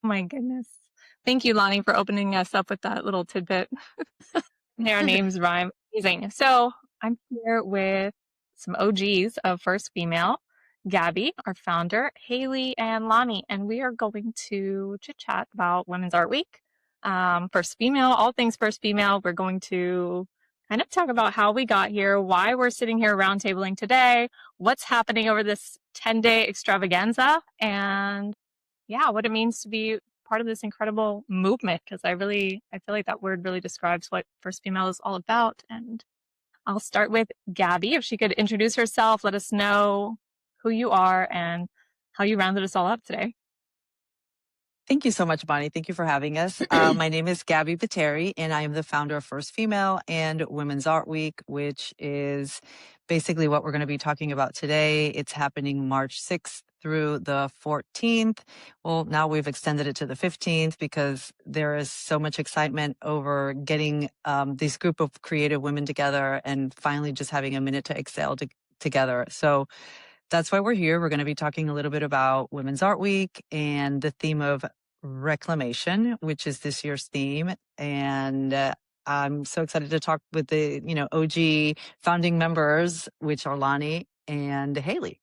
My goodness. Thank you, Lani, for opening us up with that little tidbit. Their names rhyme. Amazing. So I'm here with some OGs of First Female, Gaby, our founder, Hayley, and Lani, and we are going to chit chat about Women's Art Week. First Female, all things First Female. We're going to kind of talk about how we got here, why we're sitting here roundtabling today, what's happening over this 10-day extravaganza, and yeah, what it means to be part of this incredible movement. Because I feel like that word really describes what First Female is all about. And I'll start with Gaby. If she could introduce herself, let us know who you are and how you rounded us all up today. Thank you so much, Bonnie. Thank you for having us. My name is Gaby Viteri, and I am the founder of First Female and Women's Art Week, which is basically what we're going to be talking about today. It's happening March 6th through the 14th. Well, now we've extended it to the 15th because there is so much excitement over getting this group of creative women together and finally just having a minute to exhale together. So that's why we're here. We're going to be talking a little bit about Women's Art Week and the theme of Reclamation, which is this year's theme. And I'm so excited to talk with the, OG founding members, which are Lani and Hayley.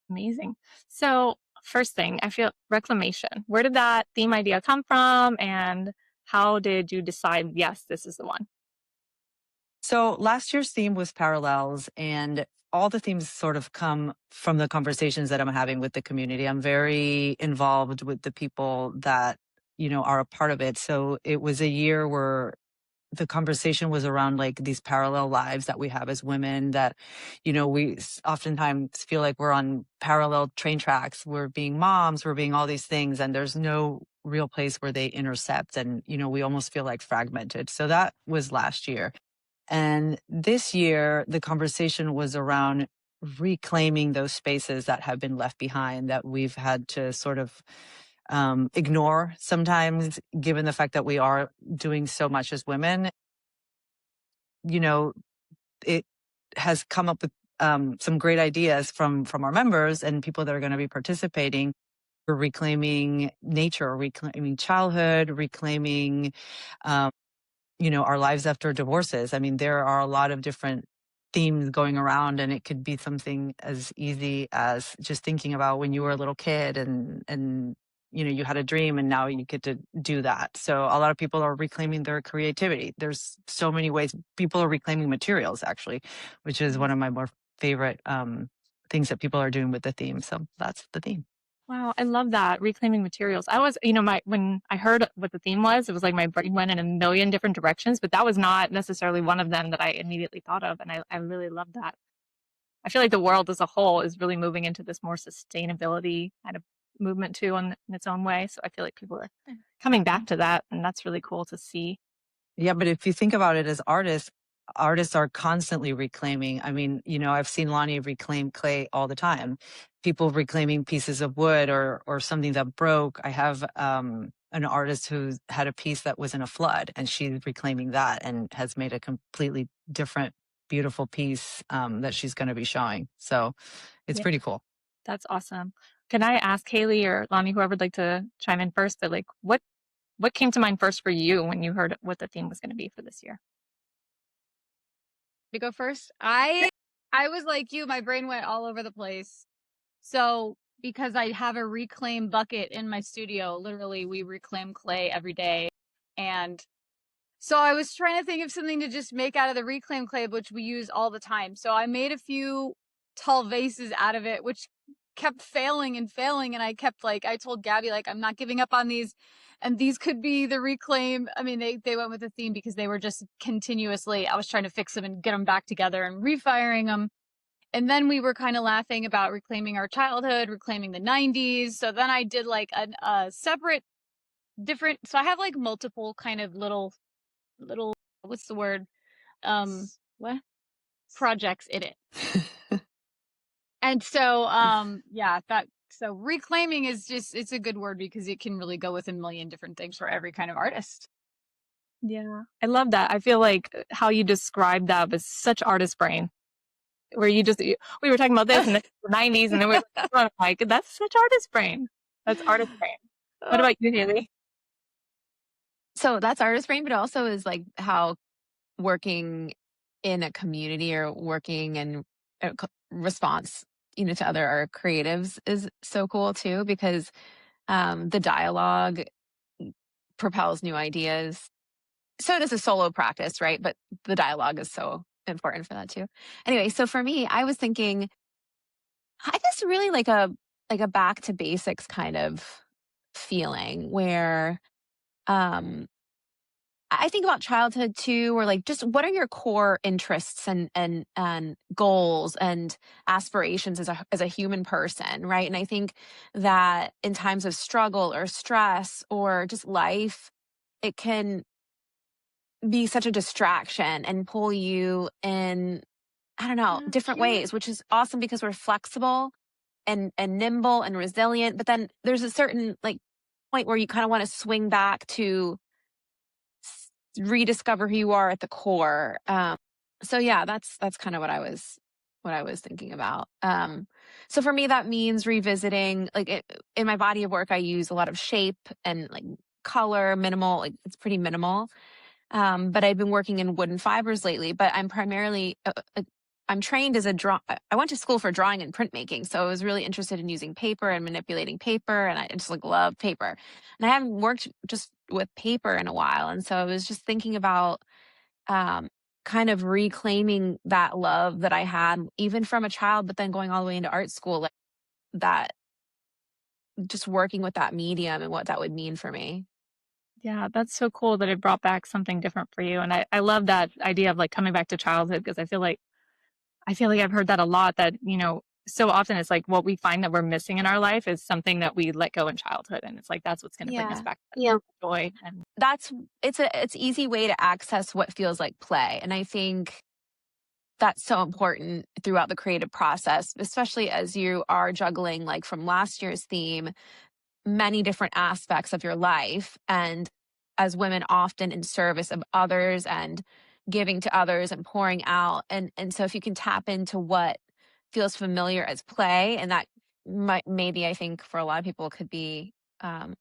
Amazing. So first thing, I feel Reclamation. Where did that theme idea come from? And how did you decide, yes, this is the one? So last year's theme was parallels, and all the themes sort of come from the conversations that I'm having with the community. I'm very involved with the people that, are a part of it. So it was a year where the conversation was around like these parallel lives that we have as women that, we oftentimes feel like we're on parallel train tracks. We're being moms, we're being all these things, and there's no real place where they intercept. And, we almost feel like fragmented. So that was last year. And this year, the conversation was around reclaiming those spaces that have been left behind, that we've had to sort of ignore sometimes, given the fact that we are doing so much as women. It has come up with some great ideas from our members and people that are going to be participating for reclaiming nature, reclaiming childhood, reclaiming our lives after divorces. I mean, there are a lot of different themes going around, and it could be something as easy as just thinking about when you were a little kid and you had a dream and now you get to do that. So a lot of people are reclaiming their creativity. There's so many ways people are reclaiming materials, actually, which is one of my more favorite things that people are doing with the theme. So that's the theme. Wow, I love that, reclaiming materials. I was, when I heard what the theme was, it was like my brain went in a million different directions, but that was not necessarily one of them that I immediately thought of. And I really love that. I feel like the world as a whole is really moving into this more sustainability kind of movement too in its own way. So I feel like people are coming back to that, and that's really cool to see. Yeah, but if you think about it as artists are constantly reclaiming. I mean, I've seen Lani reclaim clay all the time. People reclaiming pieces of wood or something that broke. I have an artist who had a piece that was in a flood, and she's reclaiming that and has made a completely different, beautiful piece that she's going to be showing. So it's pretty cool. That's awesome. Can I ask Hayley or Lani, whoever would like to chime in first, but like what came to mind first for you when you heard what the theme was going to be for this year? To go first? I was like you, my brain went all over the place. So because I have a reclaim bucket in my studio, literally we reclaim clay every day. And so I was trying to think of something to just make out of the reclaim clay, which we use all the time. So I made a few tall vases out of it, which kept failing and failing. And I kept I told Gaby, I'm not giving up on these. And these could be the reclaim. I mean, they went with the theme because they were just continuously, I was trying to fix them and get them back together and refiring them. And then we were kind of laughing about reclaiming our childhood, reclaiming the 90s. So then I did a separate different. So I have multiple kind of little, what's the word? What? Projects in it. And so, so reclaiming is it's a good word because it can really go with a million different things for every kind of artist. Yeah, I love that. I feel like how you described that was such artist brain, where we were talking about this in the 90s, and then we were like, that's such artist brain. That's artist brain. What about you, Hayley? So that's artist brain, but also is like how working in a community or working in response, to other creatives is so cool too, because the dialogue propels new ideas. So does a solo practice, right? But the dialogue is so important for that too. Anyway, so for me, I was thinking, I guess really like a back to basics kind of feeling where um I think about childhood too, or like just what are your core interests and goals and aspirations as a human person, right? And I think that in times of struggle or stress or just life, it can be such a distraction and pull you in, I don't know, different ways, which is awesome because we're flexible and nimble and resilient. But then there's a certain like point where you kind of want to swing back to rediscover who you are at the core. So yeah, that's kind of what I was thinking about. So for me, that means revisiting in my body of work. I use a lot of shape and like color, minimal. Like it's pretty minimal. But I've been working in wooden fibers lately. But I'm primarily I'm trained as I went to school for drawing and printmaking, so I was really interested in using paper and manipulating paper, and I just like love paper. And I haven't worked just with paper in a while, and so I was just thinking about um, kind of reclaiming that love that I had even from a child, but then going all the way into art school, like that, just working with that medium and what that would mean for me. Yeah, that's so cool that it brought back something different for you. And I love that idea of like coming back to childhood because I feel like I've heard that a lot that, so often it's like what we find that we're missing in our life is something that we let go in childhood. And it's like that's what's going to bring us Yeah. back to joy. And It's easy way to access what feels like play. And I think that's so important throughout the creative process, especially as you are juggling, like from last year's theme, many different aspects of your life. And as women, often in service of others and giving to others and pouring out. And so if you can tap into what feels familiar as play, and that might, maybe I think for a lot of people could be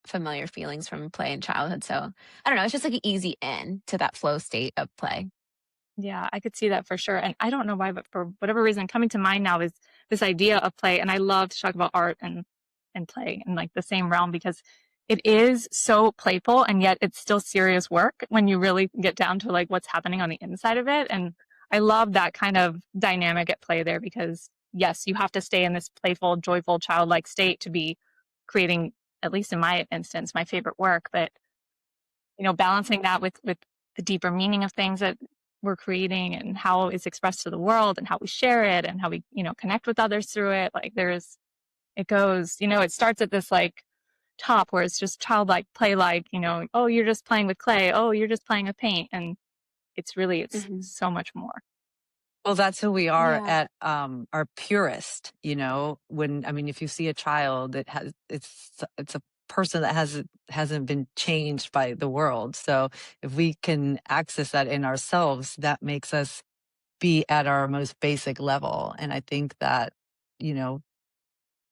familiar feelings from play in childhood. So I don't know, it's just like an easy in to that flow state of play. yeah, I could see that for sure. And I don't know why, but for whatever reason, coming to mind now is this idea of play. And I love to talk about art and play in like the same realm because it is so playful and yet it's still serious work when you really get down to like what's happening on the inside of it. And I love that kind of dynamic at play there because yes, you have to stay in this playful, joyful, childlike state to be creating, at least in my instance, my favorite work. But balancing that with the deeper meaning of things that we're creating and how it's expressed to the world and how we share it and how we, connect with others through it. Like it goes, it starts at this like top where it's just childlike, play like, oh, you're just playing with clay. Oh, you're just playing with paint. And it's Mhm. so much more. Well, that's who we are Yeah. at our purest, when I mean if you see a child that has it's a person that hasn't been changed by the world. So if we can access that in ourselves, that makes us be at our most basic level. And I think that, you know,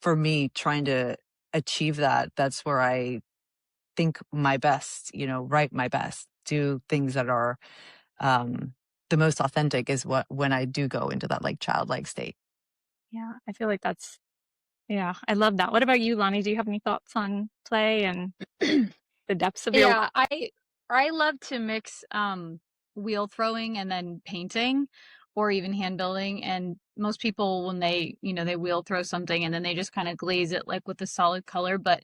for me trying to achieve that, that's where I think my best, write my best, do things that are the most authentic is when I do go into that like childlike state. Yeah. I feel like yeah, I love that. What about you, Lonnie? Do you have any thoughts on play and the depths of your work? Yeah, I love to mix wheel throwing and then painting or even hand building. And most people when they wheel throw something and then they just kind of glaze it like with a solid color. But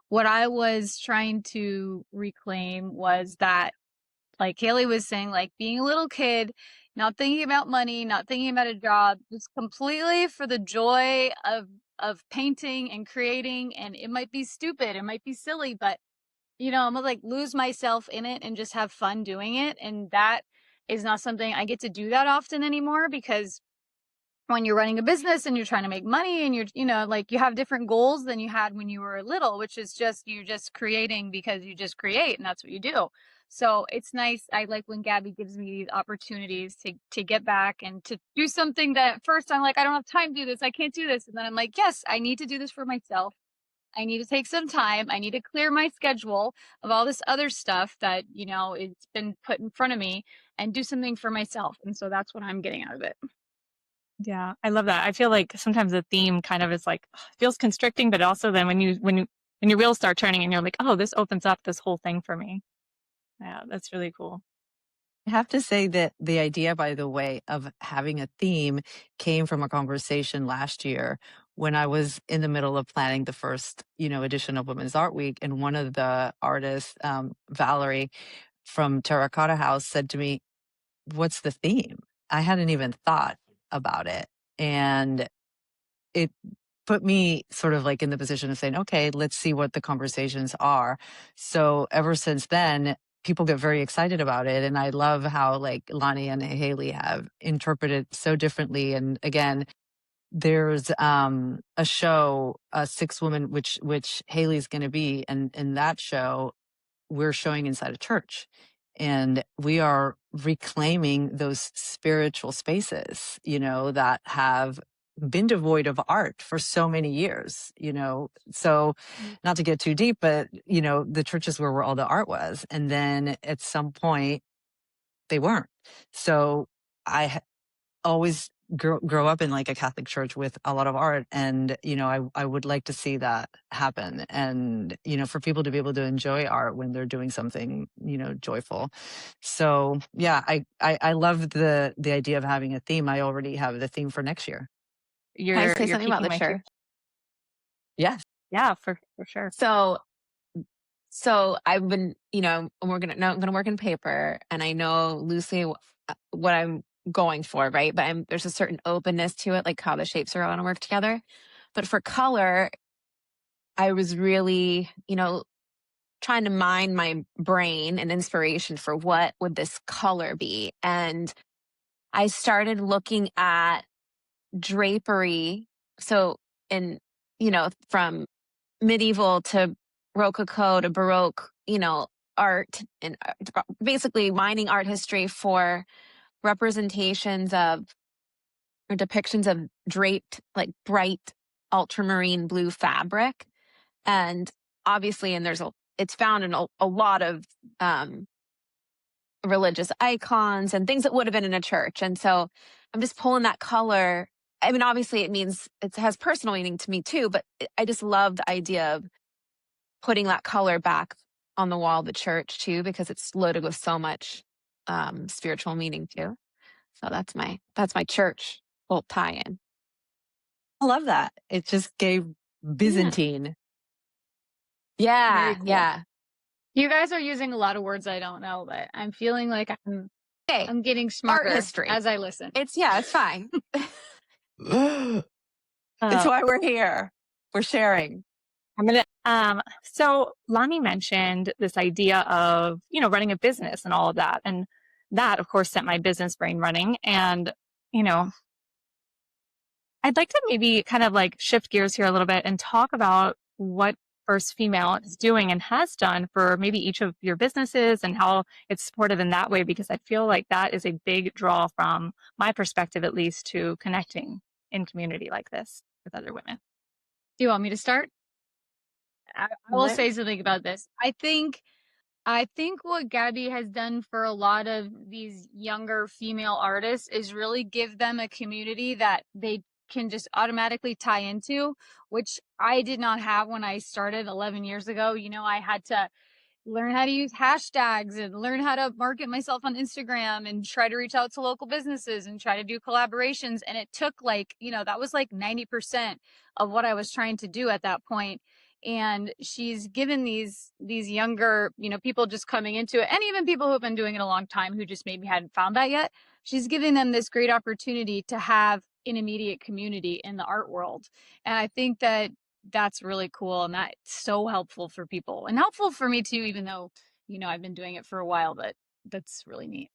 what I was trying to reclaim was that, like Hayley was saying, like being a little kid, not thinking about money, not thinking about a job, just completely for the joy of painting and creating. And it might be stupid, it might be silly, but I'm gonna like lose myself in it and just have fun doing it. And that is not something I get to do that often anymore because when you're running a business and you're trying to make money and like you have different goals than you had when you were little, which is just you're just creating because you just create and that's what you do. So it's nice. I like when Gabby gives me these opportunities to get back and to do something that at first I'm like, I don't have time to do this. I can't do this. And then I'm like, yes, I need to do this for myself. I need to take some time. I need to clear my schedule of all this other stuff that, it's been put in front of me and do something for myself. And so that's what I'm getting out of it. Yeah, I love that. I feel like sometimes the theme kind of is like feels constricting, but also then when your wheels start turning and you're like, oh, this opens up this whole thing for me. Yeah, that's really cool. I have to say that the idea, by the way, of having a theme came from a conversation last year when I was in the middle of planning the first, edition of Women's Art Week. And one of the artists, Valerie from Terracotta House, said to me, "What's the theme?" I hadn't even thought about it. And it put me sort of like in the position of saying, okay, let's see what the conversations are. So ever since then, people get very excited about it. And I love how like Lani and Hayley have interpreted so differently. And again, there's a show, Six Women, which Hayley's going to be. And in that show, we're showing inside a church. And we are reclaiming those spiritual spaces, that have been devoid of art for so many years, So not to get too deep, but, the churches were where all the art was. And then at some point, they weren't. So I always grow up in like a Catholic church with a lot of art. And, I would like to see that happen. And, for people to be able to enjoy art when they're doing something, joyful. So yeah, I love the idea of having a theme. I already have the theme for next year. Can I say You're something about piquing the my church? Yes. Yeah, for sure. So I've been, I'm gonna work in paper, and I know loosely what I'm going for, right? But there's a certain openness to it, like how the shapes are going to work together. But for color, I was really, trying to mine my brain and inspiration for what would this color be. And I started looking at drapery. So from medieval to Rococo to Baroque, art, and basically mining art history for representations of or depictions of draped, like bright ultramarine blue fabric. And obviously, it's found in a lot of religious icons and things that would have been in a church. And so I'm just pulling that color. I mean, obviously it has personal meaning to me too, but I just love the idea of putting that color back on the wall of the church too, because it's loaded with so much spiritual meaning too. So that's my church little tie-in. I love that. It just gave Byzantine. Yeah, Very cool. yeah. You guys are using a lot of words I don't know, but I'm feeling like Hey, I'm getting smarter history. as I listen. It's fine. It's why we're here. We're sharing. I'm gonna so Lani mentioned this idea of, running a business and all of that. And that of course set my business brain running. And, I'd like to maybe kind of like shift gears here a little bit and talk about what First Female is doing and has done for maybe each of your businesses and how it's supported in that way, because I feel like that is a big draw from my perspective, at least, to connecting in community like this with other women. Do you want me to start? I will say something about this. I think what Gaby has done for a lot of these younger female artists is really give them a community that they can just automatically tie into, which I did not have when I started 11 years ago. I had to learn how to use hashtags and learn how to market myself on Instagram and try to reach out to local businesses and try to do collaborations. And it took that was like 90% of what I was trying to do at that point. And she's given these younger, people just coming into it, and even people who have been doing it a long time who just maybe hadn't found that yet. She's giving them this great opportunity to have an immediate community in the art world. And I think that that's really cool, and that's so helpful for people and helpful for me too, even though I've been doing it for a while. But that's really neat.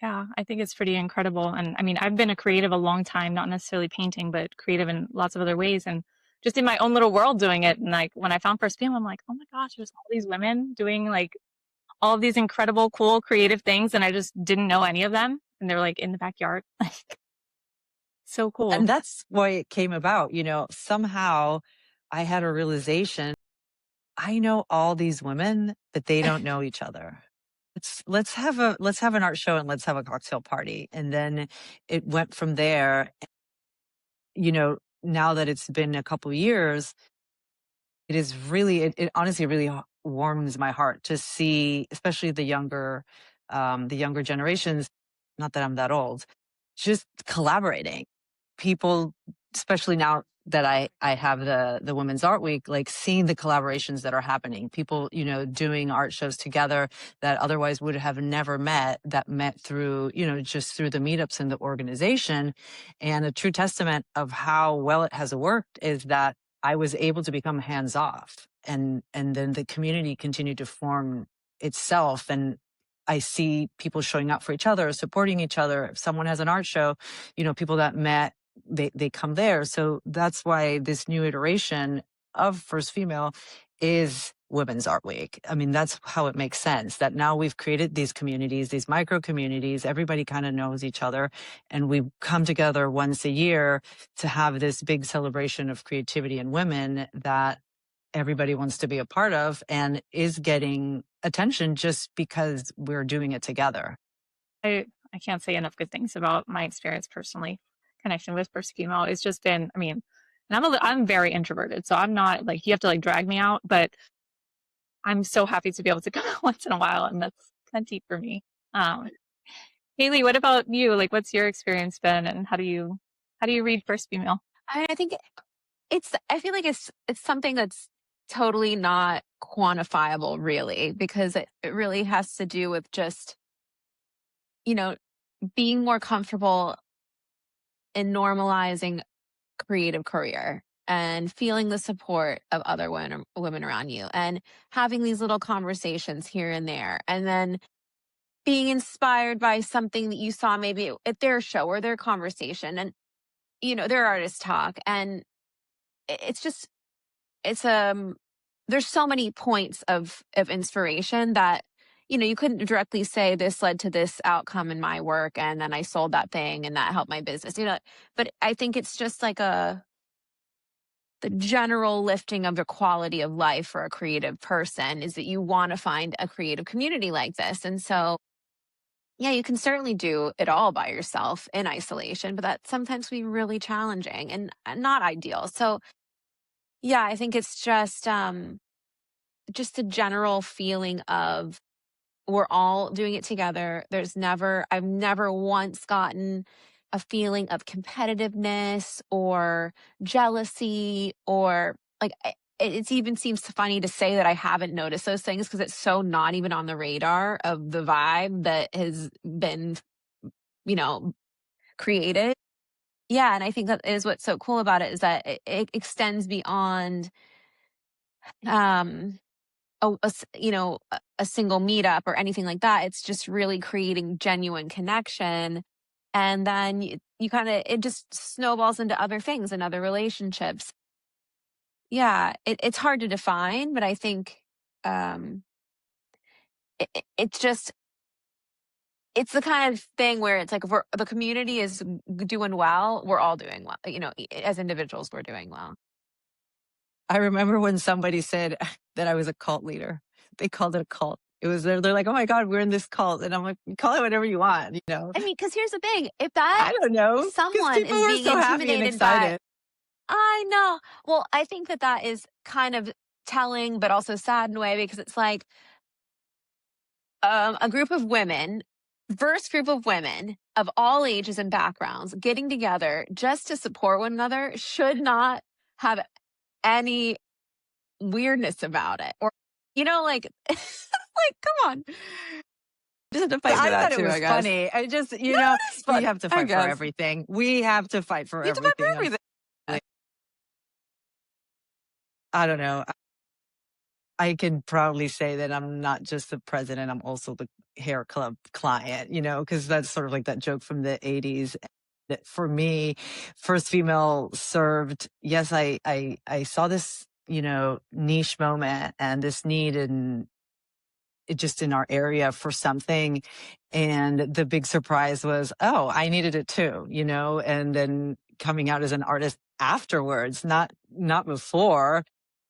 Yeah, I think it's pretty incredible. And I mean, I've been a creative a long time, not necessarily painting, but creative in lots of other ways, and just in my own little world doing it. And like when I found First Female, I'm like, oh my gosh, there's all these women doing like all of these incredible, cool, creative things, and I just didn't know any of them. And they're like in the backyard. Like so cool. And that's why it came about. Somehow I had a realization. I know all these women, but they don't know each other. Let's have an art show and let's have a cocktail party. And then it went from there. You know, now that it's been a couple years, it is really, it honestly really warms my heart to see, especially the younger generations, not that I'm that old, just collaborating. People, especially now that I have the Women's Art Week, like seeing the collaborations that are happening, people, you know, doing art shows together that otherwise would have never met, that met through, you know, just through the meetups in the organization. And a true testament of how well it has worked is that I was able to become hands off, and then the community continued to form itself. And I see people showing up for each other, supporting each other. If someone has an art show, you know, people that met, they come there. So that's why this new iteration of First Female is Women's Art Week. I mean, that's how it makes sense, that now we've created these communities, these micro communities. Everybody kind of knows each other, and we come together once a year to have this big celebration of creativity and women that everybody wants to be a part of and is getting attention just because we're doing it together. I can't say enough good things about my experience personally. Connection with First Female. It's just been, I mean, and I'm very introverted, so I'm not like, you have to like drag me out, but I'm so happy to be able to go once in a while, and that's plenty for me. Um, Hayley, what about you? Like, what's your experience been, and how do you read First Female? I think I feel like it's something that's totally not quantifiable, really, because it really has to do with just, you know, being more comfortable in normalizing creative career and feeling the support of other women around you, and having these little conversations here and there, and then being inspired by something that you saw maybe at their show or their conversation, and you know, their artist talk. And it's just, it's there's so many points of inspiration that, you know, you couldn't directly say this led to this outcome in my work and then I sold that thing and that helped my business, you know. But I think it's just like the general lifting of the quality of life for a creative person is that you want to find a creative community like this. And so, yeah, you can certainly do it all by yourself in isolation, but that sometimes can be really challenging and not ideal. So, yeah, I think it's just a general feeling of we're all doing it together. I've never once gotten a feeling of competitiveness or jealousy, or like it even seems funny to say that I haven't noticed those things because it's so not even on the radar of the vibe that has been, you know, created. Yeah, and I think that is what's so cool about it, is that it extends beyond um you know, a single meetup or anything like that. It's just really creating genuine connection, and then you kind of, it just snowballs into other things and other relationships. Yeah, it's hard to define, but I think um it's just, it's the kind of thing where it's like if the community is doing well, we're all doing well, you know, as individuals we're doing well. I remember when somebody said that I was a cult leader. They called it a cult. It was, they're like, oh my God, we're in this cult. And I'm like, call it whatever you want, you know? I mean, because here's the thing, if that I don't know. Because someone people is were being so happy and intimidated by, excited. I know. Well, I think that is kind of telling, but also sad in a way, because it's like a group of women, diverse group of women of all ages and backgrounds getting together just to support one another should not have any weirdness about it. Or, you know, like, like, come on. Just have to fight for I that thought it too, was I guess. funny. I just, you No, know, it's we fun, have to I fight for guess. everything. We have to fight for You have to fight for everything. everything. I don't know. I can proudly say that I'm not just the president, I'm also the hair club client, you know, because that's sort of like that joke from the 80s. That for me, First Female served, yes, I saw this, you know, niche moment and this need in it just in our area for something. And the big surprise was, oh, I needed it too, you know, and then coming out as an artist afterwards, not before,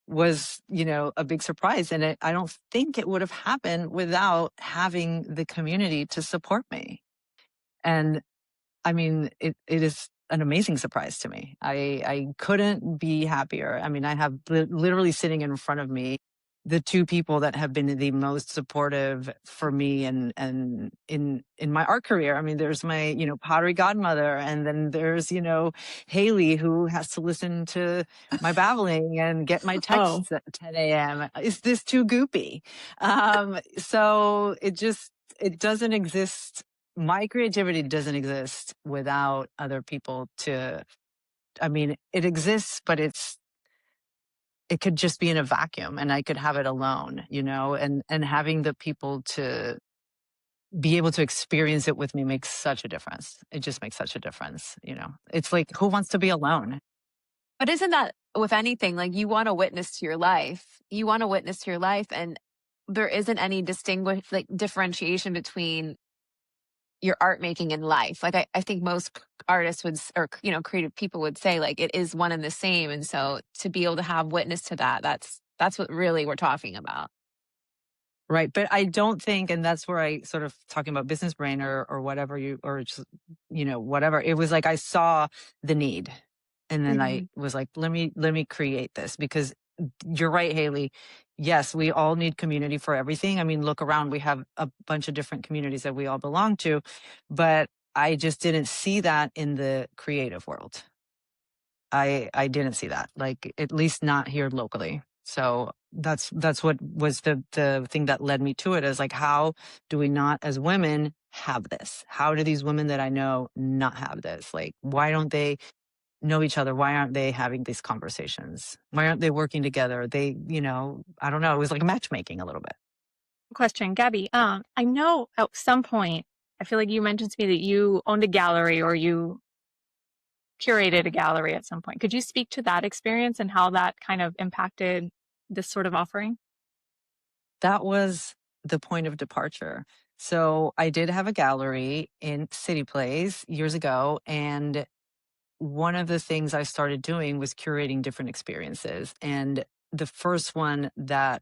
was, a big surprise. And I don't think it would have happened without having the community to support me. And I mean, it is an amazing surprise to me. I couldn't be happier. I mean, I have literally sitting in front of me the two people that have been the most supportive for me and in my art career. I mean, there's my, pottery godmother, and then there's, Hayley, who has to listen to my babbling and get my texts at 10 a.m. Is this too goopy? So it doesn't exist. My creativity doesn't exist without other people I mean, it exists, but it could just be in a vacuum, and I could have it alone, and having the people to be able to experience it with me makes such a difference. It just makes such a difference. It's like, who wants to be alone? But isn't that with anything, like you want to witness to your life? You want to witness to your life, and there isn't any differentiation between your art making in life. Like I think most artists would, or creative people would say, like, it is one and the same. And so to be able to have witness to that, that's what really we're talking about. Right. But I don't think, and that's where I sort of talking about business brain or whatever or just, whatever. It was like, I saw the need, and then I was like, let me create this, because you're right, Hayley. Yes, we all need community for everything. I mean, look around, we have a bunch of different communities that we all belong to, but I just didn't see that in the creative world. I didn't see that, like, at least not here locally. So that's what was the thing that led me to it, is like, how do we not as women have this? How do these women that I know not have this? Like, why don't they know each other? Why aren't they having these conversations? Why aren't they working together? They, I don't know. It was like matchmaking a little bit. Question, Gabby. I know at some point, I feel like you mentioned to me that you owned a gallery, or you curated a gallery at some point. Could you speak to that experience and how that kind of impacted this sort of offering? That was the point of departure. So I did have a gallery in City Place years ago, and one of the things I started doing was curating different experiences. And the first one that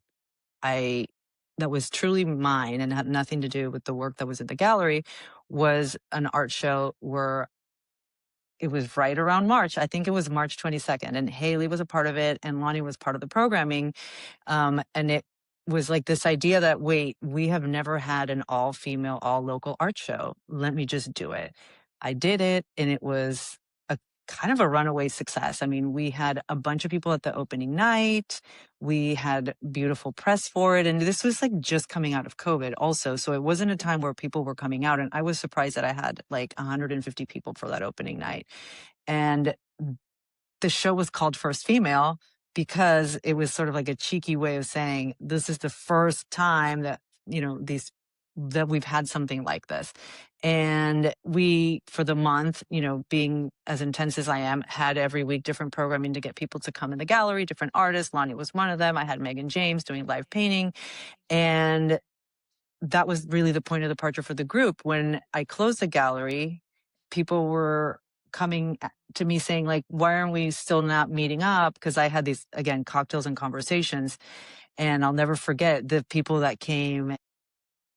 was truly mine and had nothing to do with the work that was at the gallery was an art show where it was right around March. I think it was March 22nd, and Hayley was a part of it, and Lani was part of the programming. And it was like this idea that, wait, we have never had an all-female, all-local art show. Let me just do it. I did it, and it was a kind of a runaway success. I mean, we had a bunch of people at the opening night. We had beautiful press for it. And this was like just coming out of COVID also. So it wasn't a time where people were coming out. And I was surprised that I had like 150 people for that opening night. And the show was called First Female because it was sort of like a cheeky way of saying, this is the first time that, that we've had something like this. And we, for the month, being as intense as I am, had every week different programming to get people to come in the gallery, different artists. Lani was one of them. I had Megan James doing live painting. And that was really the point of departure for the group. When I closed the gallery, people were coming to me saying, like, why aren't we still not meeting up? Because I had these, again, cocktails and conversations. And I'll never forget the people that came,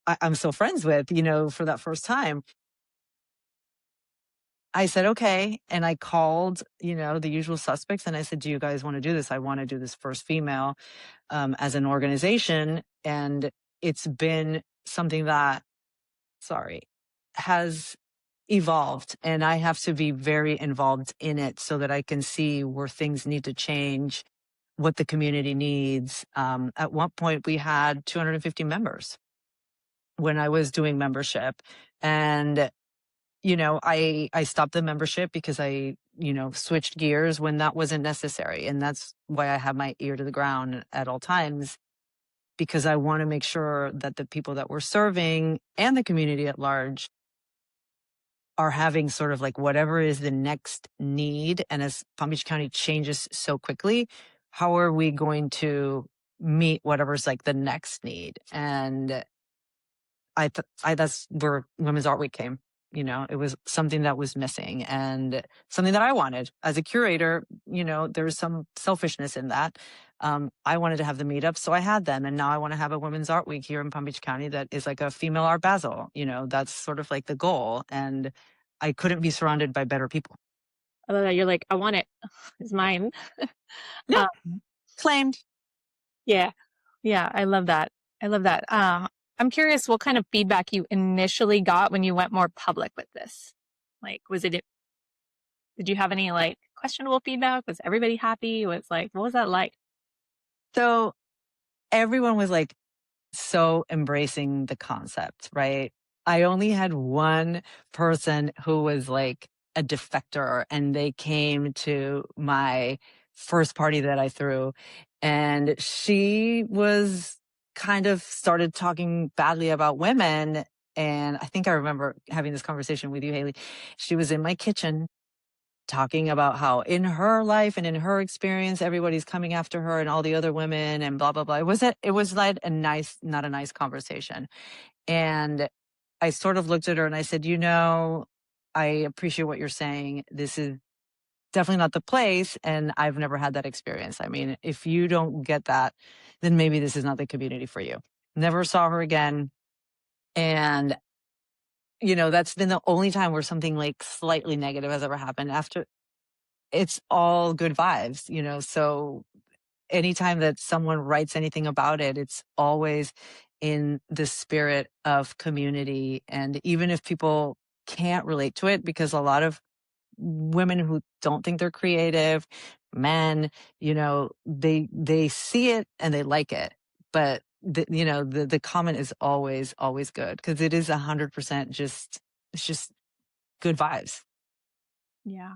I'm still friends with, for that first time. I said, okay. And I called, the usual suspects. And I said, do you guys want to do this? I want to do this First Female as an organization. And it's been something that, has evolved, and I have to be very involved in it so that I can see where things need to change, what the community needs. At one point we had 250 members when I was doing membership, and I stopped the membership because I switched gears when that wasn't necessary. And that's why I have my ear to the ground at all times, because I want to make sure that the people that we're serving and the community at large are having sort of like whatever is the next need. And as Palm Beach County changes so quickly, how are we going to meet whatever's like the next need? And that's where Women's Art Week came. it was something that was missing and something that I wanted as a curator. There's some selfishness in that. I wanted to have the meetups, so I had them, and now I want to have a women's art week here in Palm Beach County that is like a female art basel. That's sort of like the goal, and I couldn't be surrounded by better people. I love that you're like, I want it. It's mine. Yeah, Um, claimed. yeah. Yeah. I love that. I love that. I'm curious what kind of feedback you initially got when you went more public with this. Like, did you have any like questionable feedback? Was everybody happy? What was that like? So everyone was like so embracing the concept, right? I only had one person who was like a defector, and they came to my first party that I threw, and she was kind of started talking badly about women. And I think I remember having this conversation with you, Hayley. She was in my kitchen talking about how in her life and in her experience, everybody's coming after her and all the other women and blah, blah, blah. It was like not a nice conversation. And I sort of looked at her and I said, I appreciate what you're saying. This is definitely not the place. And I've never had that experience. I mean, if you don't get that, then maybe this is not the community for you. Never saw her again. And that's been the only time where something like slightly negative has ever happened. After, it's all good vibes, so anytime that someone writes anything about it, it's always in the spirit of community. And even if people can't relate to it, because a lot of women who don't think they're creative, men, they see it and they like it. But the comment is always good, because it is 100% it's just good vibes. Yeah.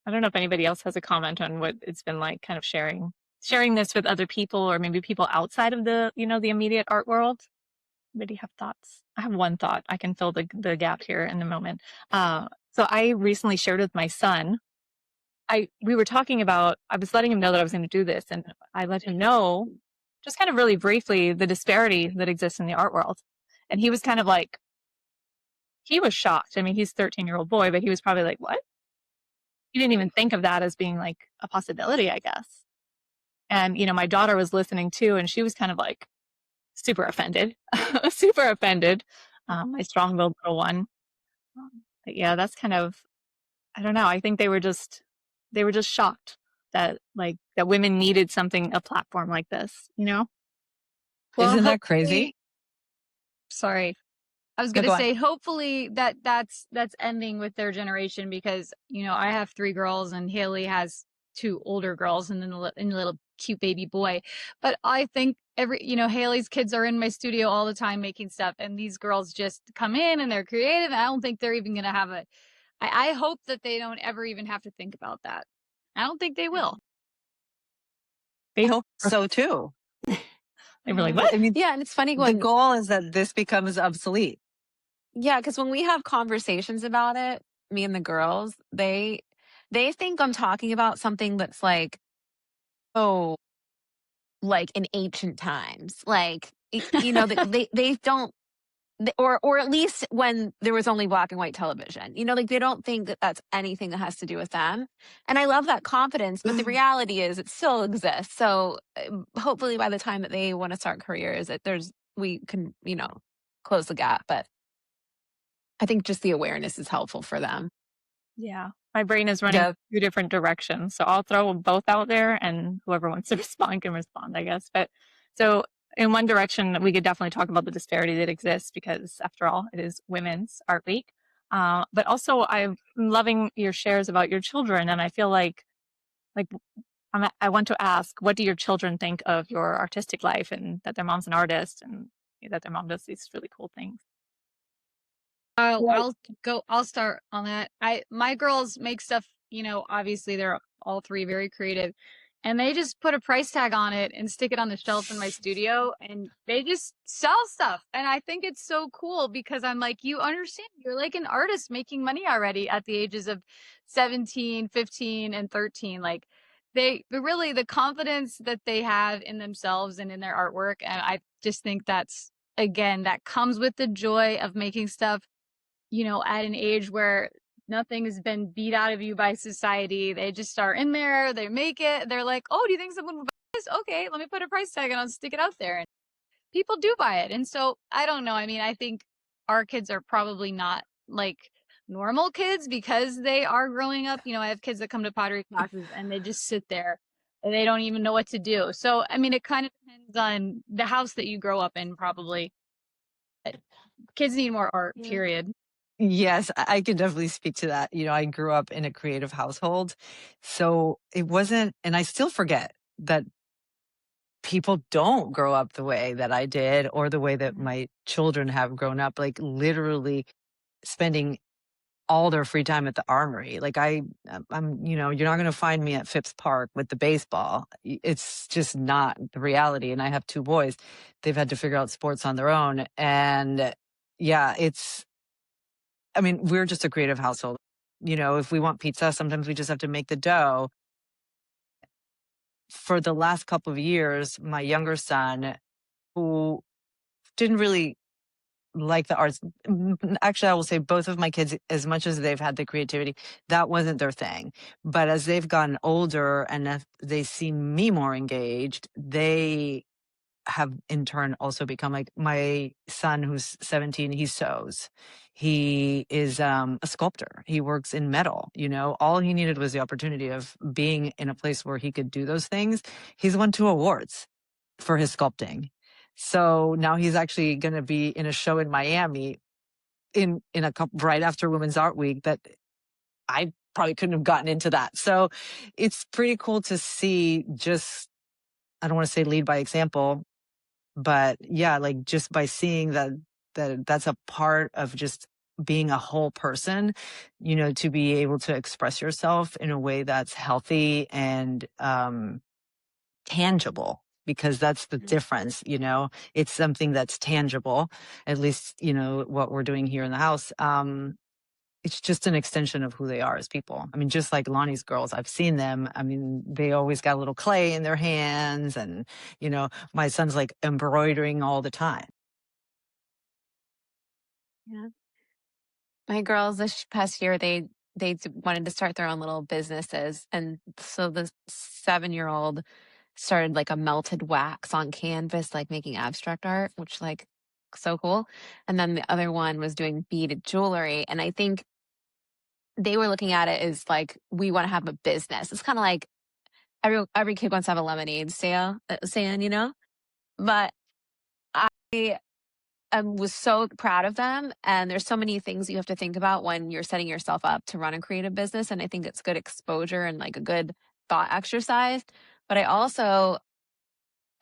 I don't know if anybody else has a comment on what it's been like kind of sharing this with other people, or maybe people outside of the immediate art world. Anybody have thoughts? I have one thought. I can fill the gap here in a moment. So I recently shared with my son. We were talking about, I was letting him know that I was going to do this, and I let him know just kind of really briefly the disparity that exists in the art world. And he was kind of like, he was shocked. I mean, he's a 13-year-old boy, but he was probably like, what? He didn't even think of that as being like a possibility, I guess. And, my daughter was listening too, and she was kind of like super offended, super offended. My strong-willed little one. But yeah, that's kind of, I don't know. I think they were just shocked that that women needed a platform like this, Well, Isn't that hopefully, crazy? sorry. I was No, going go to on. say, hopefully that's ending with their generation, because, I have 3 girls and Hayley has 2 older girls and then a little cute baby boy. But I think Hayley's kids are in my studio all the time making stuff, and these girls just come in and they're creative. And I don't think they're even going to have I hope that they don't ever even have to think about that. I don't think they will. I hope so too. They were like, what? I mean, Yeah, and it's funny the when goal is that this becomes obsolete. yeah, because when we have conversations about it, me and the girls, they think I'm talking about something that's like, oh, like in ancient times, like they don't, or at least when there was only black and white television, like they don't think that that's anything that has to do with them. And I love that confidence, but the reality is it still exists. So hopefully by the time that they want to start careers, we can close the gap. But I think just the awareness is helpful for them. Yeah. My brain is running 2 different directions. So I'll throw them both out there, and whoever wants to respond can respond, I guess. But so in one direction, we could definitely talk about the disparity that exists, because after all, it is Women's Art Week. But also I'm loving your shares about your children. And I feel like I want to ask, what do your children think of your artistic life, and that their mom's an artist, and that their mom does these really cool things? I'll start on that. My girls make stuff, obviously they're all 3 very creative, and they just put a price tag on it and stick it on the shelf in my studio, and they just sell stuff. And I think it's so cool, because I'm like, you understand, you're like an artist making money already at the ages of 17, 15, and 13. Like really, the confidence that they have in themselves and in their artwork. And I just think that's, again, that comes with the joy of making stuff at an age where nothing has been beat out of you by society. They just are in there, they make it. They're like, oh, do you think someone would buy this? Okay, let me put a price tag and I'll stick it out there. And people do buy it. And so I don't know. I mean, I think our kids are probably not like normal kids because they are growing up. I have kids that come to pottery classes and they just sit there and they don't even know what to do. So, I mean, it kind of depends on the house that you grow up in, probably. Kids need more art, period. Yes, I can definitely speak to that. I grew up in a creative household. So it wasn't, and I still forget that people don't grow up the way that I did or the way that my children have grown up, like literally spending all their free time at the armory. Like I'm, you're not going to find me at Phipps Park with the baseball. It's just not the reality. And I have 2 boys. They've had to figure out sports on their own. And yeah, we're just a creative household. If we want pizza, sometimes we just have to make the dough. For the last couple of years, my younger son, who didn't really like the arts, actually, I will say both of my kids, as much as they've had the creativity, that wasn't their thing. But as they've gotten older and as they see me more engaged, they have in turn also become like my son who's 17. He sews. He is a sculptor. He works in metal. All he needed was the opportunity of being in a place where he could do those things. He's won 2 awards for his sculpting. So now he's actually going to be in a show in Miami in a couple right after Women's Art Week that I probably couldn't have gotten into that. So it's pretty cool to see, just, I don't want to say lead by example, but yeah, like just by seeing that's a part of just being a whole person, to be able to express yourself in a way that's healthy and tangible, because that's the difference. It's something that's tangible, at least what we're doing here in the house. It's just an extension of who they are as people. Just like Lani's girls, I've seen them. They always got a little clay in their hands, and my son's like embroidering all the time. Yeah. My girls this past year, they wanted to start their own little businesses. And so the 7-year-old started like a melted wax on canvas, like making abstract art, which like so cool. And then the other one was doing beaded jewelry. And I think they were looking at it as like, we want to have a business. It's kind of like every kid wants to have a lemonade stand, But I was so proud of them. And there's so many things you have to think about when you're setting yourself up to run a creative business. And I think it's good exposure and like a good thought exercise. But I also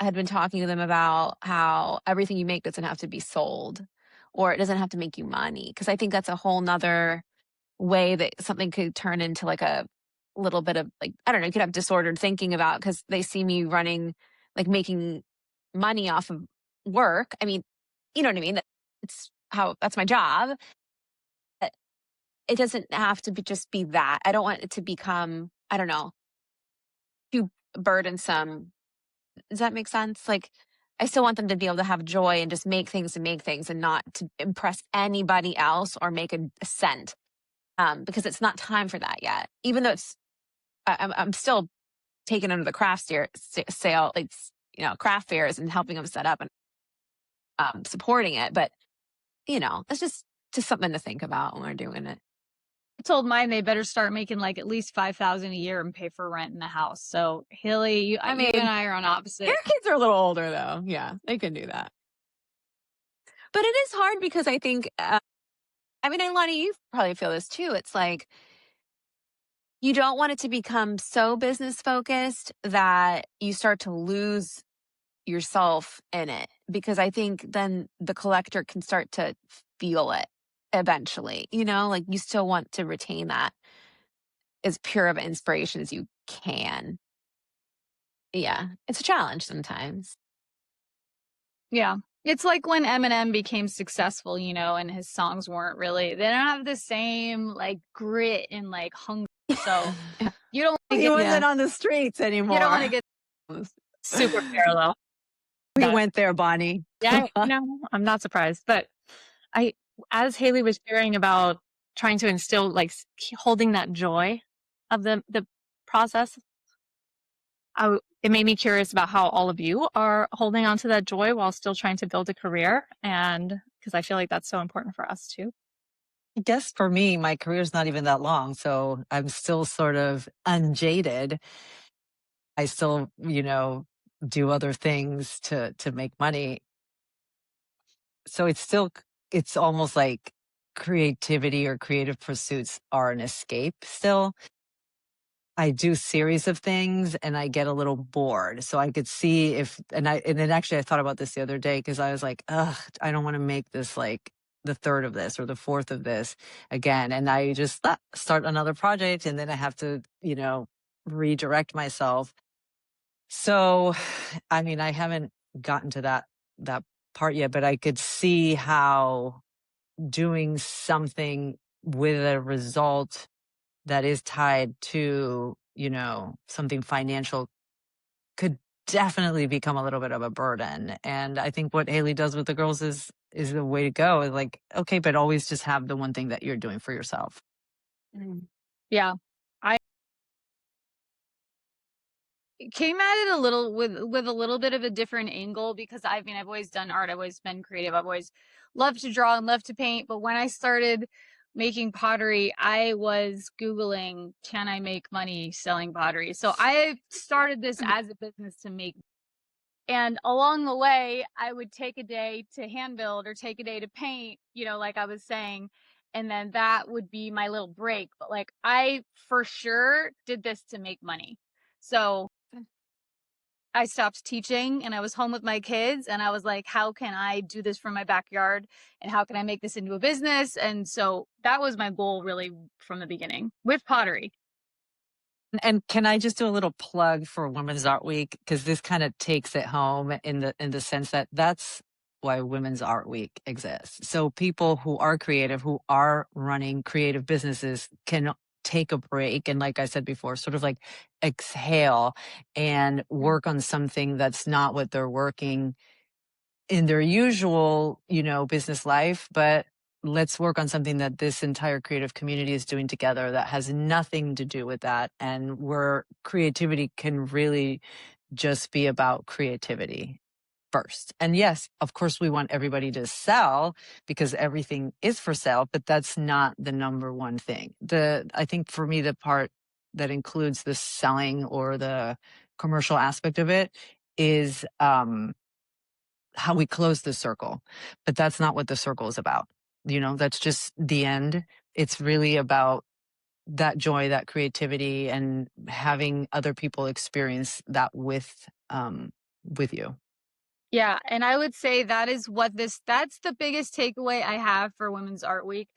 had been talking to them about how everything you make doesn't have to be sold, or it doesn't have to make you money. Because I think that's a whole nother way that something could turn into like a little bit of like, I don't know, you could have disordered thinking about, because they see me running, like making money off of work. You know what I mean? That's my job. It doesn't have to just be that. I don't want it to become, I don't know, too burdensome. Does that make sense? Like, I still want them to be able to have joy and just make things and not to impress anybody else or make a cent. Because it's not time for that yet. Even though I'm still taking them to the craft sale, like, craft fairs and helping them set up and supporting it. But, it's just something to think about when we're doing it. I told mine they better start making like at least $5,000 a year and pay for rent in the house. So Hayley, you and I are on opposite. Your kids are a little older though. Yeah, they can do that. But it is hard because I think, and Lani, you probably feel this too. It's like, you don't want it to become so business focused that you start to lose yourself in it, because I think then the collector can start to feel it eventually, like you still want to retain that as pure of inspiration as you can. Yeah, it's a challenge sometimes. Yeah. It's like when Eminem became successful, and his songs weren't really, they don't have the same like grit and like hunger. So you don't He wasn't on the streets anymore. You don't want to get Super parallel. We went there, Bonnie. Yeah, no, I'm not surprised. But as Hayley was sharing about trying to instill, like holding that joy of the process, it made me curious about how all of you are holding on to that joy while still trying to build a career. And because I feel like that's so important for us too. I guess for me, my career's not even that long, so I'm still sort of unjaded. I still, do other things to make money. So it's almost like creativity or creative pursuits are an escape still. I do series of things and I get a little bored. So I could see and then actually I thought about this the other day because I was like, ugh, I don't want to make this like the third of this or the fourth of this again. And I just start another project and then I have to, redirect myself. So, I mean, I haven't gotten to that part yet, but I could see how doing something with a result that is tied to, something financial could definitely become a little bit of a burden. And I think what Hayley does with the girls is the way to go. Is like, okay, but always just have the one thing that you're doing for yourself. Yeah. I came at it a little with a little bit of a different angle because I've always done art. I've always been creative. I've always loved to draw and loved to paint. But when I started making pottery, I was Googling, can I make money selling pottery? So I started this as a business to make. And along the way, I would take a day to hand build or take a day to paint, like I was saying. And then that would be my little break. But like, I for sure did this to make money. So I stopped teaching and I was home with my kids and I was like, how can I do this from my backyard and how can I make this into a business? And so that was my goal really from the beginning with pottery. And can I just do a little plug for Women's Art Week? Because this kind of takes it home in the sense that that's why Women's Art Week exists. So people who are creative, who are running creative businesses can take a break. And like I said before, sort of like exhale and work on something that's not what they're working in their usual, business life, but let's work on something that this entire creative community is doing together that has nothing to do with that. And where creativity can really just be about creativity first. And yes, of course, we want everybody to sell because everything is for sale, but that's not the number one thing. I think for me, the part that includes the selling or the commercial aspect of it is, how we close the circle. But that's not what the circle is about. That's just the end. It's really about that joy, that creativity, and having other people experience that with you. Yeah, and I would say that's the biggest takeaway I have for Women's Art Week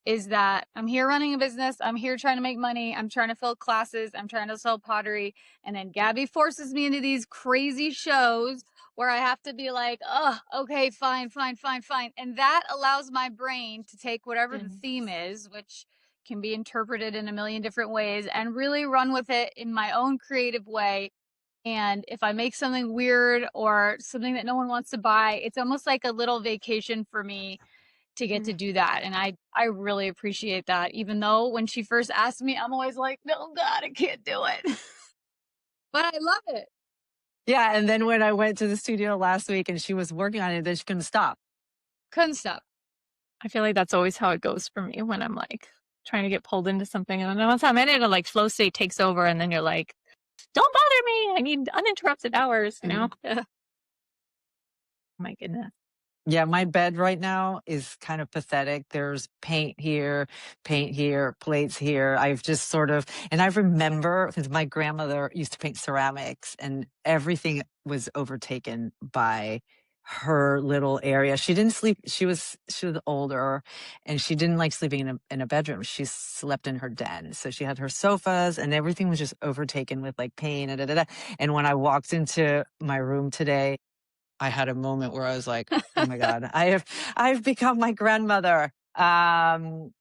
is that I'm here running a business, I'm here trying to make money, I'm trying to fill classes, I'm trying to sell pottery, and then Gaby forces me into these crazy shows where I have to be like, "Oh, okay, fine, fine, fine, fine." And that allows my brain to take whatever the theme is, which can be interpreted in a million different ways, and really run with it in my own creative way. And if I make something weird or something that no one wants to buy, it's almost like a little vacation for me to get to do that. And I really appreciate that. Even though when she first asked me, I'm always like, no, God, I can't do it. But I love it. Yeah. And then when I went to the studio last week and she was working on it, then she couldn't stop. Couldn't stop. I feel like that's always how it goes for me when I'm like trying to get pulled into something. And then once I'm in it, a like flow state takes over and then you're like, don't bother me. I need uninterrupted hours, My goodness. Yeah, my bed right now is kind of pathetic. There's paint here, plates here. I've just and I remember because my grandmother used to paint ceramics and everything was overtaken by her little area. She didn't sleep. She was older and she didn't like sleeping in a bedroom. She slept in her den. So she had her sofas and everything was just overtaken with like paint. And when I walked into my room today, I had a moment where I was like, "Oh my God, I've become my grandmother,"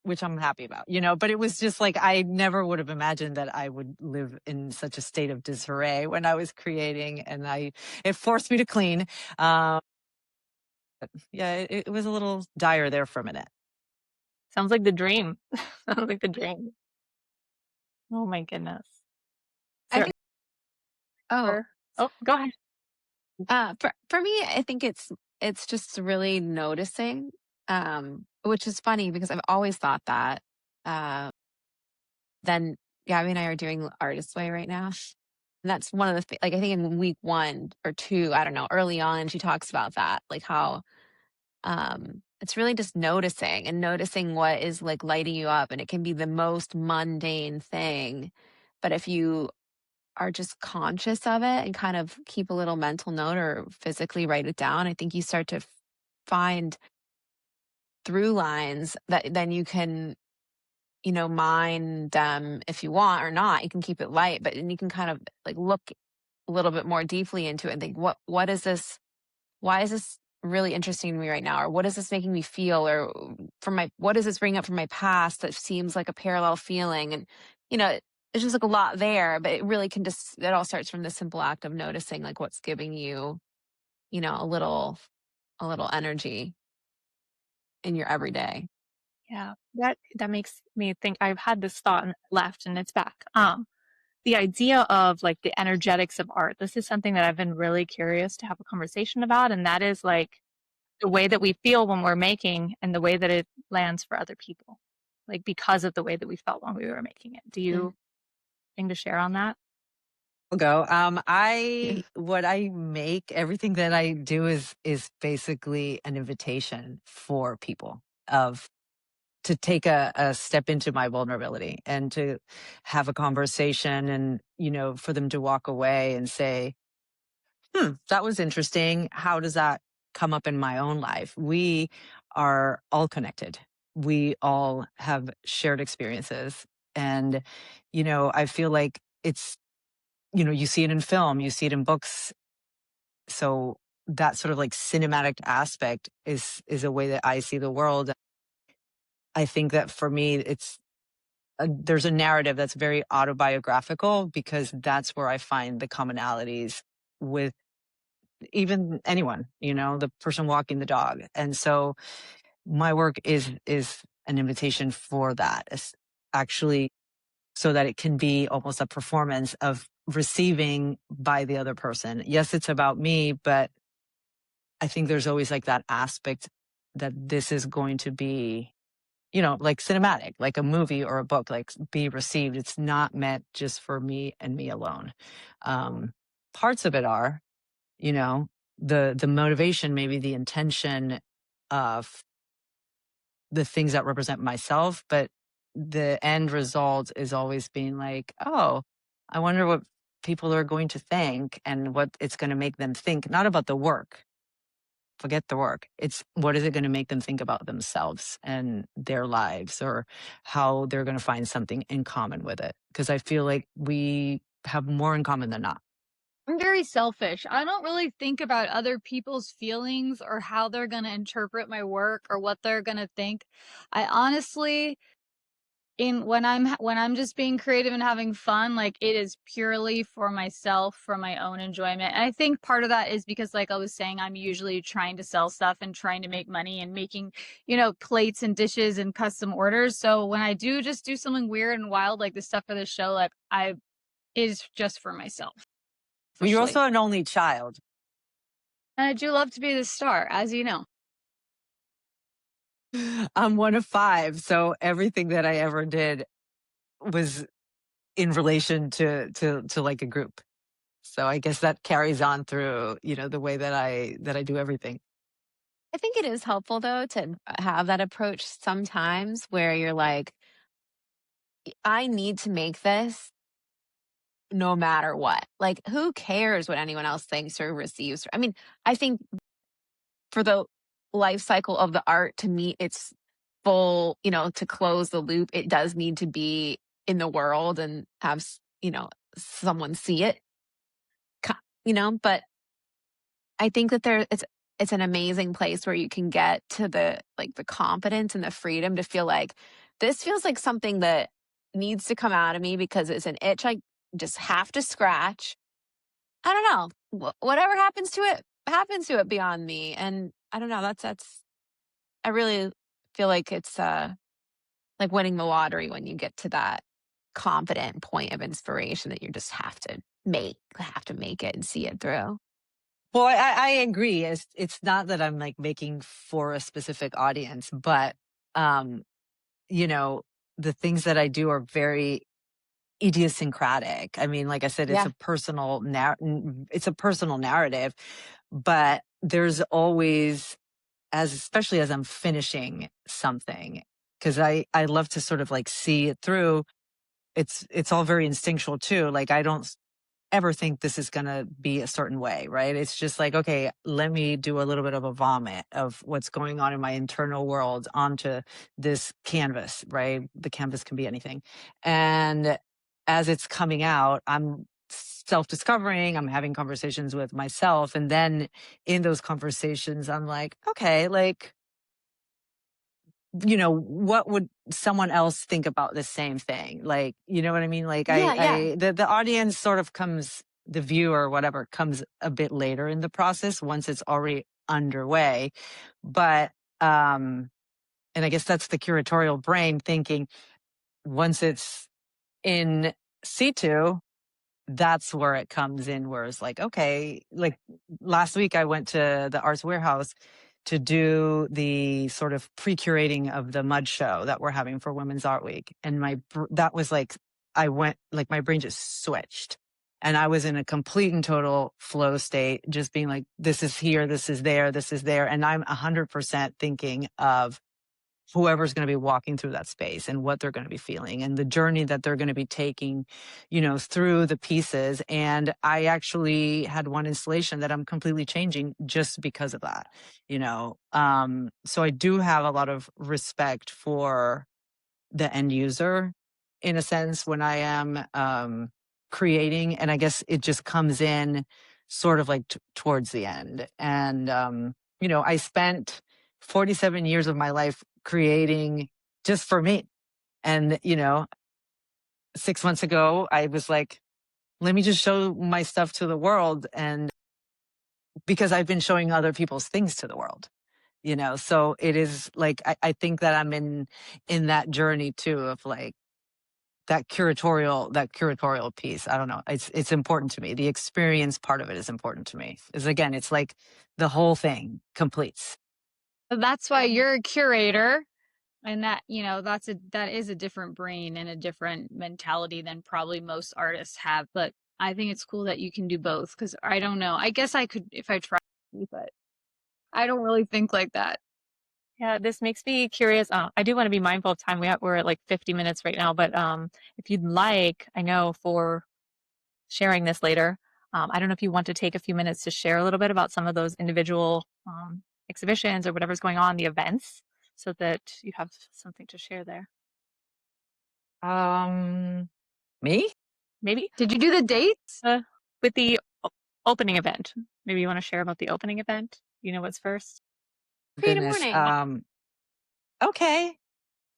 which I'm happy about, But it was just like I never would have imagined that I would live in such a state of disarray when I was creating, and it forced me to clean. But yeah, it was a little dire there for a minute. Sounds like the dream. Sounds like the dream. Oh my goodness. Is I there think, oh, oh, go ahead. for me, I think it's just really noticing, which is funny because I've always thought that. Uh, then Gabby and I are doing Artist Way right now. And that's one of the like I think in week 1 or 2, I don't know, early on, she talks about that, like how it's really just noticing and noticing what is like lighting you up, and it can be the most mundane thing, but if you are just conscious of it and kind of keep a little mental note or physically write it down, I think you start to find through lines that then you can, mine them if you want or not. You can keep it light, but then you can kind of like look a little bit more deeply into it and think, what is this? Why is this really interesting to me right now? Or what is this making me feel? Or what does this bring up from my past that seems like a parallel feeling? And, it's just like a lot there, but it really it all starts from the simple act of noticing like what's giving you, a little energy in your everyday. Yeah, that makes me think. I've had this thought and left and it's back. The idea of like the energetics of art. This is something that I've been really curious to have a conversation about, and that is like the way that we feel when we're making and the way that it lands for other people. Like because of the way that we felt when we were making it. Do Yeah. you think to share on that? I'll go. Yeah. What I make, everything that I do is basically an invitation for people of to take a step into my vulnerability and to have a conversation and, for them to walk away and say, that was interesting. How does that come up in my own life? We are all connected. We all have shared experiences. And, I feel like it's, you see it in film, you see it in books. So that sort of like cinematic aspect is a way that I see the world. I think that for me, there's a narrative that's very autobiographical because that's where I find the commonalities with even anyone, the person walking the dog. And so my work is an invitation for that. It's actually so that it can be almost a performance of receiving by the other person. Yes, it's about me, but I think there's always like that aspect that this is going to be, like cinematic, like a movie or a book, like be received. It's not meant just for me and me alone. Um, Parts of it are, you know, the motivation, maybe the intention of the things that represent myself, but the end result is always being like, oh, I wonder what people are going to think and what it's going to make them think, not about the work. Forget the work. It's what is it going to make them think about themselves and their lives or how they're going to find something in common with it. Because I feel like we have more in common than not. I'm very selfish. I don't really think about other people's feelings or how they're going to interpret my work or what they're going to think. I honestly, when I'm just being creative and having fun, like it is purely for myself, for my own enjoyment. And I think part of that is because like I was saying, I'm usually trying to sell stuff and trying to make money and making, plates and dishes and custom orders. So when I do just do something weird and wild like the stuff for the show, like I is just for myself. Well, you're Officially. also an only child. And I do love to be the star, as you know. I'm one of five. So everything that I ever did was in relation to like a group. So I guess that carries on through, the way that I do everything. I think it is helpful though to have that approach sometimes where you're like, I need to make this no matter what. Like, who cares what anyone else thinks or receives? I mean, I think for the life cycle of the art to meet its full, to close the loop, it does need to be in the world and have, someone see it, but I think that it's an amazing place where you can get to the confidence and the freedom to feel like this feels like something that needs to come out of me because it's an itch I just have to scratch. I don't know. Whatever happens to it beyond me. And I don't know. That's I really feel like it's like winning the lottery when you get to that confident point of inspiration that you just have to make it and see it through. Well, I agree. It's not that I'm like making for a specific audience, but um, you know, the things that I do are very idiosyncratic. I mean, like I said, it's Yeah. a it's a personal narrative, but there's always, especially as I'm finishing something, because I love to sort of like see it through. It's all very instinctual too. Like I don't ever think this is going to be a certain way, right? It's just like, okay, let me do a little bit of a vomit of what's going on in my internal world onto this canvas, right? The canvas can be anything. And as it's coming out, I'm self-discovering, I'm having conversations with myself. And then in those conversations, I'm like, okay, like, what would someone else think about the same thing? Like, you know what I mean? Like Yeah. the audience sort of the viewer or whatever comes a bit later in the process once it's already underway. But, and I guess that's the curatorial brain thinking once it's in situ, that's where it comes in, where it's like, okay, like last week I went to the Arts Warehouse to do the sort of pre-curating of the mud show that we're having for Women's Art Week. And that was like, my brain just switched. And I was in a complete and total flow state, just being like, this is here, this is there, this is there. And I'm 100% thinking of whoever's going to be walking through that space and what they're going to be feeling and the journey that they're going to be taking, through the pieces. And I actually had one installation that I'm completely changing just because of that, so I do have a lot of respect for the end user in a sense when I am creating. And I guess it just comes in sort of like towards the end. And, I spent 47 years of my life creating just for me. And, 6 months ago, I was like, let me just show my stuff to the world. And because I've been showing other people's things to the world, so it is like, I think that I'm in that journey too, of like that curatorial piece. I don't know. It's important to me. The experience part of it is important to me. Is again, it's like the whole thing completes. That's why you're a curator, and that that is a different brain and a different mentality than probably most artists have. But I think it's cool that you can do both, because I don't know. I guess I could if I tried, but I don't really think like that. Yeah, this makes me curious. I do want to be mindful of time. We're at like 50 minutes right now, but if you'd like, I know for sharing this later, I don't know if you want to take a few minutes to share a little bit about some of those individual exhibitions or whatever's going on, the events, so that you have something to share there. Me? Maybe Did you do the dates? with the opening event. Maybe you want to share about the opening event. You know what's first? Creative Goodness. morning. Okay.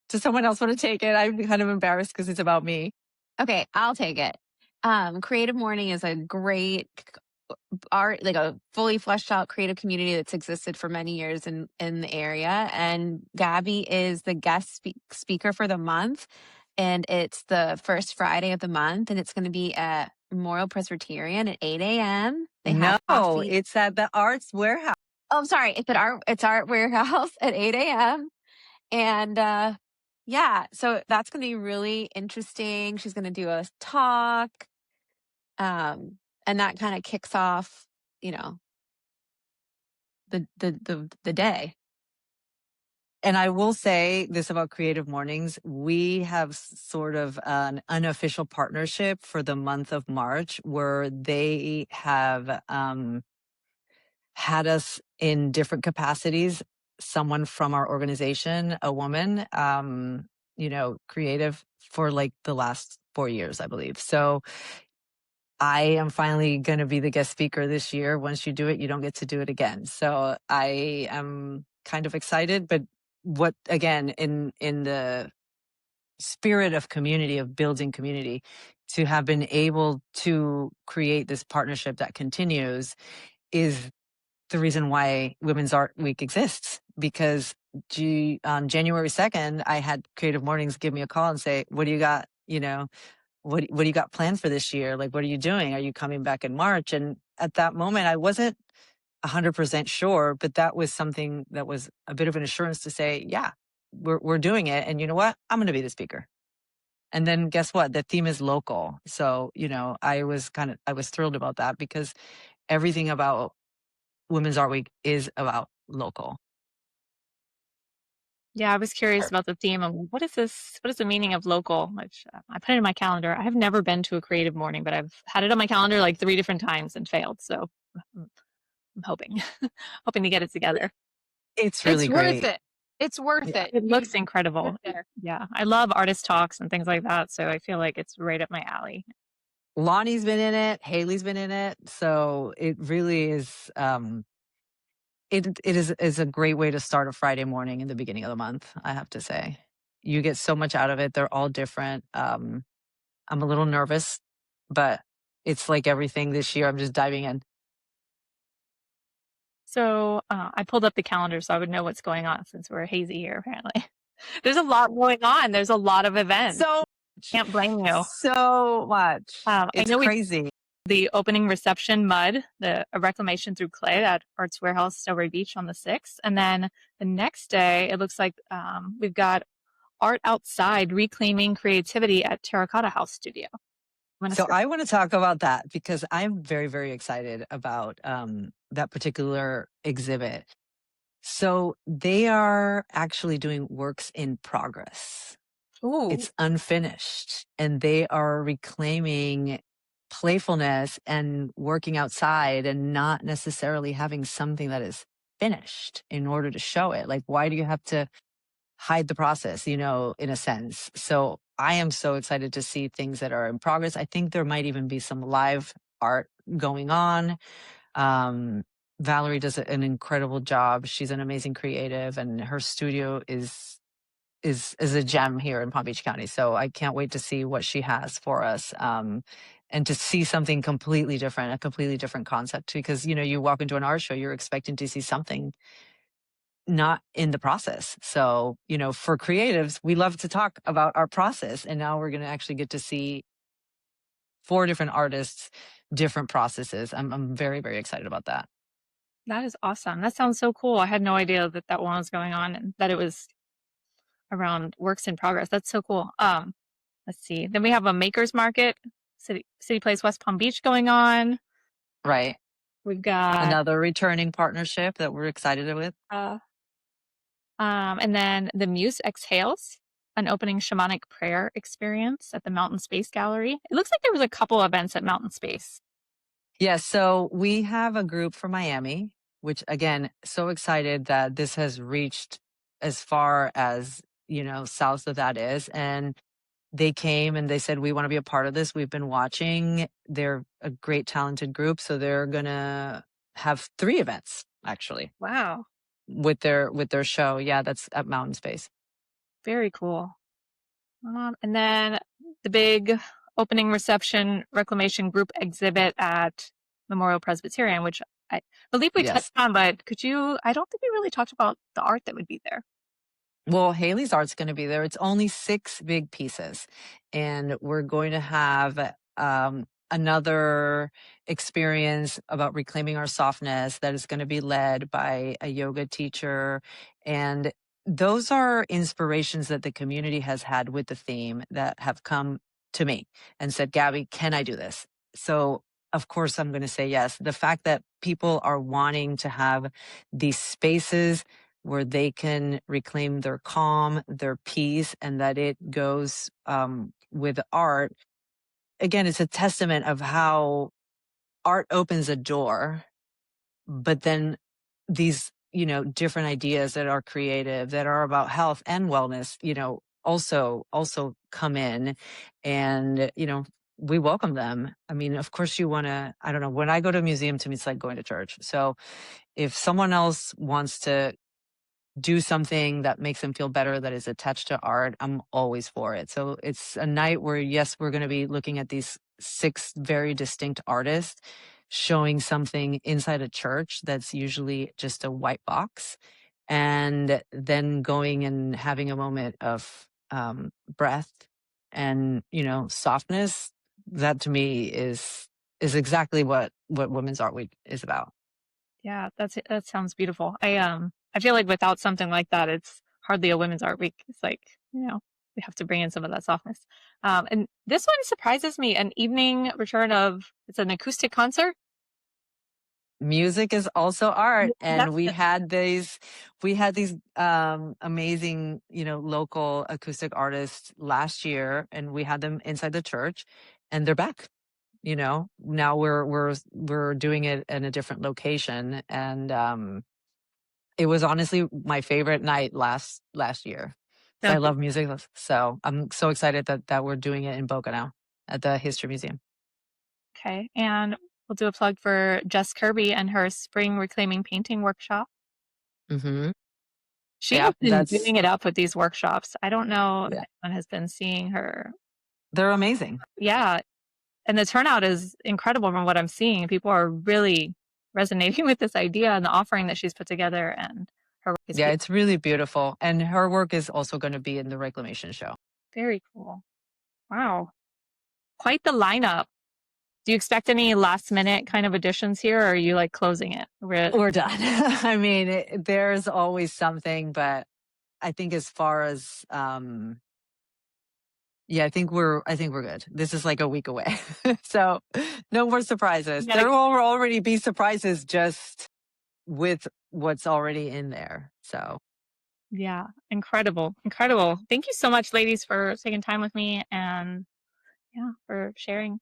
Does someone else want to take it? I'm kind of embarrassed because it's about me. Okay, I'll take it. Creative Morning is a great art, like a fully fleshed out creative community that's existed for many years in the area. And Gaby is the guest speaker for the month. And it's the first Friday of the month. And it's going to be at Memorial Presbyterian at 8 a.m. They have coffee. It's at the Arts Warehouse. Oh, I'm sorry. It's Art Warehouse at 8 a.m. And yeah, so that's going to be really interesting. She's going to do a talk. And that kind of kicks off, the day. And I will say this about Creative Mornings. We have sort of an unofficial partnership for the month of March where they have had us in different capacities. Someone from our organization, a woman, creative for like the last 4 years, I believe. So I am finally going to be the guest speaker this year. Once you do it, you don't get to do it again. So I am kind of excited, but what again in the spirit of community, of building community, to have been able to create this partnership that continues is the reason why Women's Art Week exists, because on January 2nd, I had Creative Mornings give me a call and say, what do you got? What do you got planned for this year? Like, what are you doing? Are you coming back in March? And at that moment, I wasn't 100% sure, but that was something that was a bit of an assurance to say, yeah, we're doing it. And you know what? I'm going to be the speaker. And then guess what? The theme is local. So, I was thrilled about that because everything about Women's Art Week is about local. Yeah, I was curious about the theme of what is this? What is the meaning of local? Which I put it in my calendar. I have never been to a creative morning, but I've had it on my calendar like 3 different times and failed. So I'm hoping, hoping to get it together. It's really worth great. it. It's worth it. It looks incredible. Yeah, I love artist talks and things like that. So I feel like it's right up my alley. Lani's been in it. Hayley's been in it. So it really is. It is a great way to start a Friday morning in the beginning of the month. I have to say, you get so much out of it. They're all different. I'm a little nervous, but it's like everything this year. I'm just diving in. So I pulled up the calendar so I would know what's going on since we're hazy here, apparently. There's a lot going on. There's a lot of events. So can't blame you. So much. I It's know crazy. the opening reception mud, a reclamation through clay at Arts Warehouse, Strawberry Beach on the 6th. And then the next day, it looks like we've got art outside, reclaiming creativity at Terracotta House Studio. So I want to talk about that because I'm very, very excited about that particular exhibit. So they are actually doing works in progress. Ooh. It's unfinished, and they are reclaiming playfulness and working outside and not necessarily having something that is finished in order to show it. Like, why do you have to hide the process, in a sense? So I am so excited to see things that are in progress. I think there might even be some live art going on. Valerie does an incredible job. She's an amazing creative, and her studio is a gem here in Palm Beach County. So I can't wait to see what she has for us. And to see something completely different, a completely different concept, because, you walk into an art show, you're expecting to see something not in the process. So, for creatives, we love to talk about our process. And now we're going to actually get to see 4 different artists, different processes. I'm very, very excited about that. That is awesome. That sounds so cool. I had no idea that one was going on and that it was around works in progress. That's so cool. Let's see. Then we have a makers market, City Place West Palm Beach going on. Right. We've got another returning partnership that we're excited with. And then the Muse Exhales, an opening shamanic prayer experience at the Mountain Space Gallery. It looks like there was a couple events at Mountain Space. Yeah, so we have a group from Miami, which again, so excited that this has reached as far as, south of that is. And they came and they said, we want to be a part of this. We've been watching. They're a great, talented group. So they're going to have 3 events, actually. Wow. With their show. Yeah, that's at Mountain Space. Very cool. And then the big opening reception reclamation group exhibit at Memorial Presbyterian, which I believe we touched on, but I don't think we really talked about the art that would be there. Well, Hayley's art's going to be there. It's only 6 big pieces. And we're going to have another experience about reclaiming our softness that is going to be led by a yoga teacher. And those are inspirations that the community has had with the theme that have come to me and said, Gaby, can I do this? So of course I'm going to say yes. The fact that people are wanting to have these spaces where they can reclaim their calm, their peace, and that it goes with art. Again, it's a testament of how art opens a door, but then these, different ideas that are creative, that are about health and wellness, also come in, and, we welcome them. I mean, of course you want to, I don't know, when I go to a museum, to me, it's like going to church. So if someone else wants to do something that makes them feel better, that is attached to art, I'm always for it. So it's a night where, yes, we're going to be looking at these 6 very distinct artists showing something inside a church that's usually just a white box. and then going and having a moment of breath and, you know, softness. That to me is exactly what Women's Art Week is about. Yeah, that sounds beautiful. I feel like without something like that, it's hardly a Women's Art Week. It's like, you know, we have to bring in some of that softness. And this one surprises me. An evening return of, it's an acoustic concert. Music is also art, and That's we had these amazing, you know, local acoustic artists last year, and we had them inside the church, and they're back. You know, now we're doing it in a different location, and it was honestly my favorite night last year. So I love music, so I'm so excited that we're doing it in Boca now at the History Museum. Okay, and we'll do a plug for Jess Kirby and her spring reclaiming painting workshop. Mm-hmm. She Yeah, has been doing it up with these workshops. I don't know if yeah, anyone has been seeing her. they're amazing. Yeah, and the turnout is incredible from what I'm seeing. People are really resonating with this idea and the offering that she's put together, and her work is Yeah, it's really beautiful, and her work is also going to be in the Reclamation show. very cool. Wow, quite the lineup. Do you expect any last minute kind of additions here, or are you like closing it? We're done. I mean, there's always something, but I think as far as yeah, I think we're good. This is like a week away. So no more surprises. gotta- There will already be surprises just with what's already in there. So Yeah, incredible, incredible. Thank you so much, ladies, for taking time with me and yeah, for sharing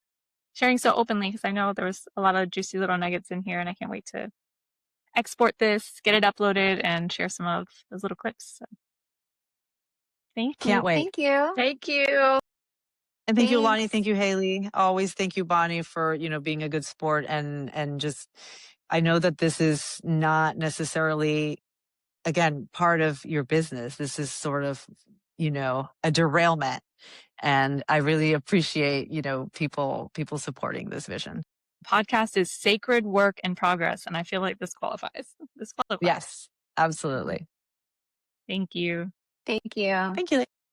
so openly, because I know there was a lot of juicy little nuggets in here, and I can't wait to export this, get it uploaded, and share some of those little clips. So, thank you. can't wait. Thank you. Thank you. And thank you, Lani. Thanks. Thank you, Hayley. Always thank you, Bonnie, for, you know, being a good sport and just, I know that this is not necessarily, again, part of your business. This is sort of, you know, a derailment. And I really appreciate, you know, people supporting this vision. Podcast is sacred work in progress, and I feel like this qualifies. This qualifies. Yes, absolutely. Thank you. Thank you. Thank you.